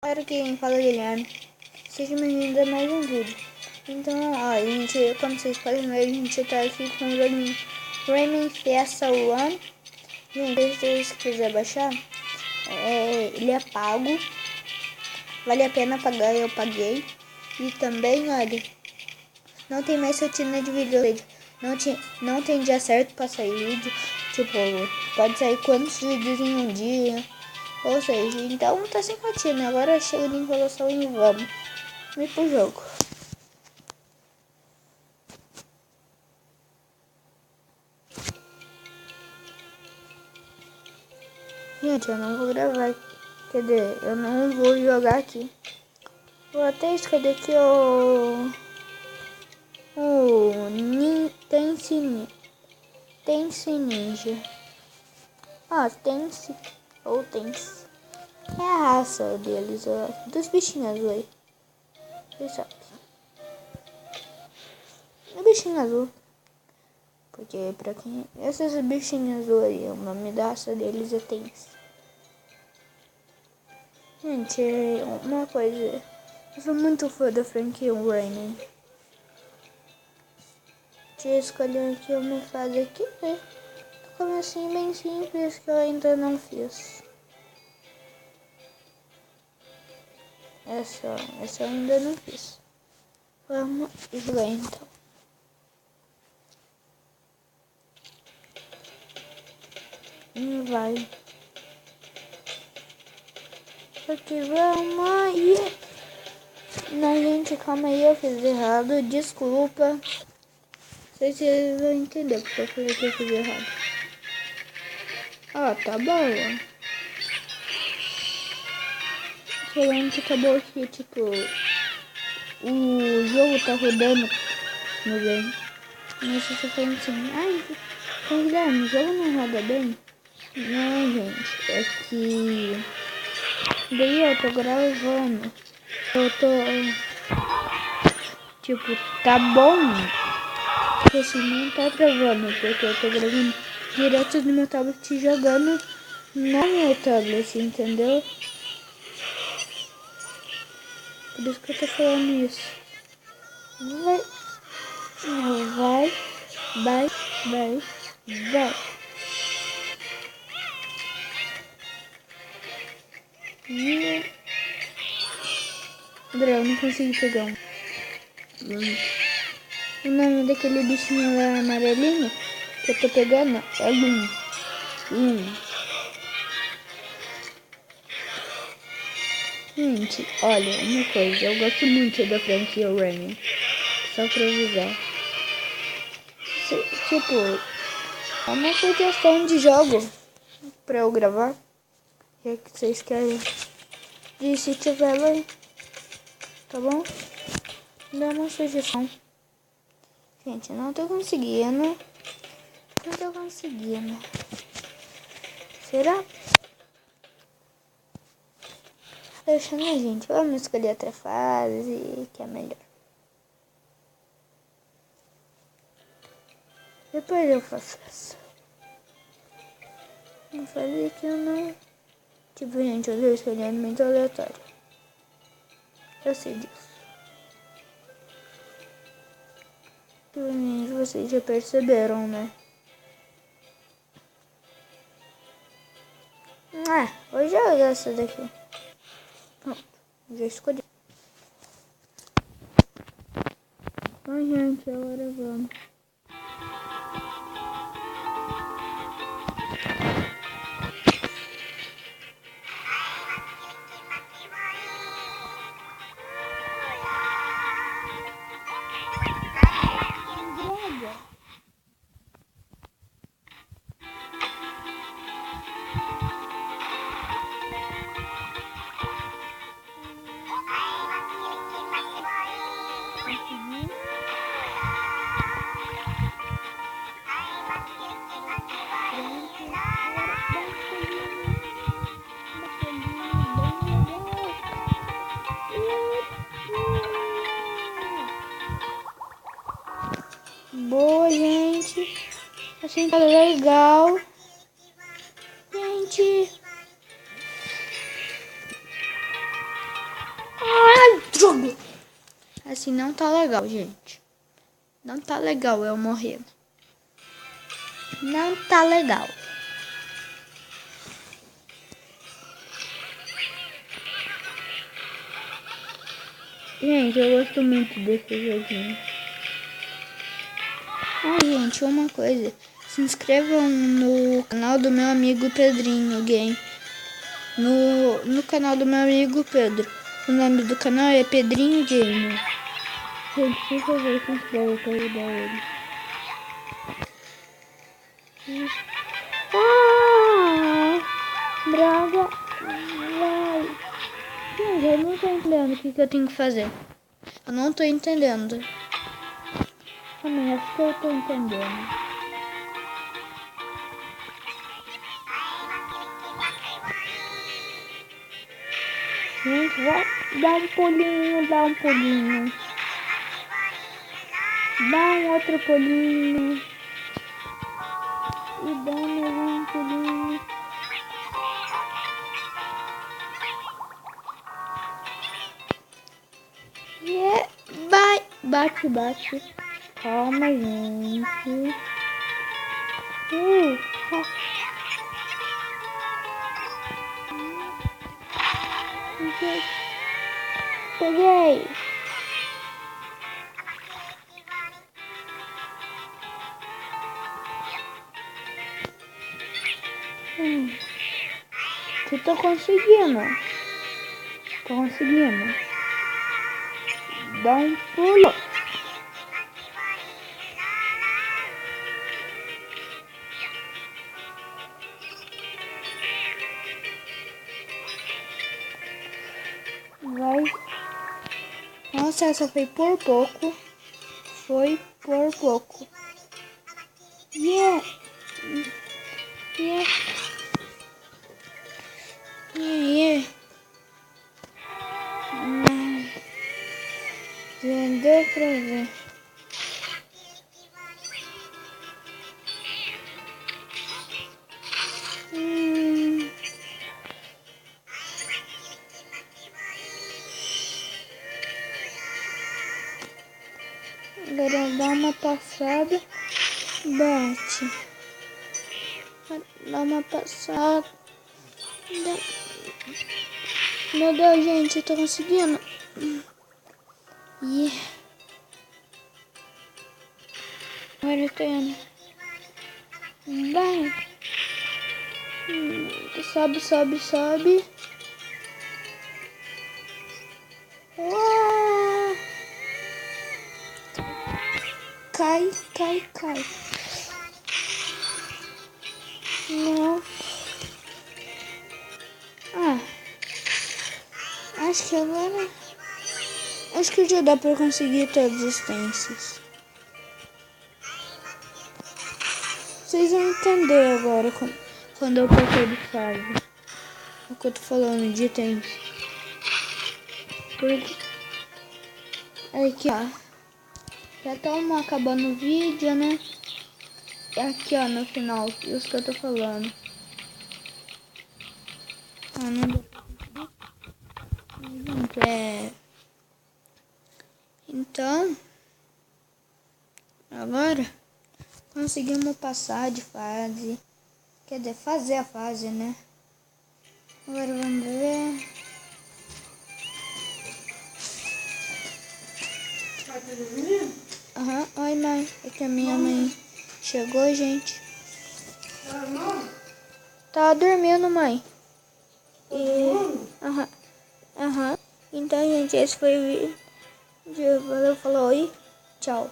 Para quem fala Guilherme, seja bem-vindo a mais um vídeo. Então, ó, a gente, como vocês podem ver, a gente tá aqui com o Rayman Fiesta One. Gente, se vocês quiserem baixar, ele é pago, vale a pena pagar, eu paguei. E também, olha, não tem mais rotina de vídeo, não tem dia certo pra sair vídeo, tipo, pode sair quantos vídeos em um dia. Ou seja, então tá sem rotina. Agora chega de enrolação e vamos ir pro jogo. Gente, eu não vou gravar. Quer dizer, eu não vou jogar aqui. Vou até escrever aqui o Tense Ninja. Ah, Tense ou Tense. É a raça deles, ó, dos bichinhos azul aí. Vocês sabem. O bichinho azul. Porque pra quem... Esses bichinhos azul aí, o nome da raça deles é Tense. Gente, uma coisa... Eu sou muito fã da franquia Rayman. Deixa eu escolher aqui uma fase aqui, né? Como assim, bem simples, que eu ainda não fiz. Essa eu ainda não fiz. Vamos jogar então. Vai. Aqui vamos aí. Não, gente, calma aí, eu fiz errado. Desculpa. Não sei se vocês vão entender porque eu falei que eu fiz errado. Ah, tá bom. Falando que acabou aqui, tipo, o jogo tá rodando no bem. Mas você tá falando assim, ai, Guilherme, o jogo não roda bem? Não, gente, é que daí eu tô gravando. Eu tô, tipo, tá bom. Assim, não tá gravando, porque eu tô gravando direto no meu tablet jogando no meu tablet, entendeu? Por isso que eu tô falando isso. Vai. André, eu não consegui pegar um. O nome daquele bichinho lá amarelinho que eu tô pegando é Loom. Gente, olha, uma coisa, eu gosto muito da franquia Rayman. Só pra avisar. Tipo, é uma sugestão de jogo pra eu gravar. O que vocês querem? E se tiver lá, tá bom? Dá uma sugestão. Gente, não tô conseguindo. Será? Deixando a gente. Vamos escolher outra fase que é melhor. Depois eu faço essa. Vou fazer que eu não... Tipo, gente, eu escolhi alimento aleatório. Eu sei disso. Provavelmente vocês já perceberam, né? Vou jogar essa daqui. Pronto, já escolhi. Ai, gente, agora vamos. Boa, gente. Assim tá legal. Gente. jogo. Assim não tá legal, gente. Não tá legal eu morrer. Não tá legal. Gente, eu gosto muito desse joguinho. Ah, gente, uma coisa. Se inscrevam no canal do meu amigo Pedrinho Game. No canal do meu amigo Pedro. O nome do canal é Pedrinho Game. Gente, por favor, se inscreva pra ajudar ele. Ah, droga. Vai. Gente, eu não tô entendendo o que eu tenho que fazer. Eu não tô entendendo. Também acho que eu tô entendendo. Gente, vai dar um pulinho, dá um pulinho. Dá um outro pulinho. E dá mais um pulinho. Yeah. Vai. Bate, bate. Calma, gente. Peguei. Eu tô conseguindo. Tô conseguindo. Dá um pulo. Vai. Nossa, essa foi por pouco. Foi por pouco. Yeah. Yeah. Yeah. Já deu pra ver. Agora dá uma passada. Bate. Dá uma passada. Meu Deus, gente, eu tô conseguindo. Yeah. Agora eu tô indo. Vai. Sobe, sobe, sobe. Uau. Cai, cai, cai. Não. Acho que agora... Acho que já dá pra conseguir todos os tenses. Vocês vão entender agora quando eu passei de fase. O que eu tô falando de tenso. Porque... Aqui, ó. Já estamos acabando o vídeo, né? E aqui, ó, no final, isso que eu tô falando. Não deu pra conseguir. Então, agora conseguimos passar de fase. Quer dizer, fazer a fase, né? Agora vamos ver. Aham, oi mãe. É que a minha mãe chegou, gente. Tá dormindo, mãe. Aham. Então, gente, esse foi o vídeo. Valeu, falou, oi. Tchau.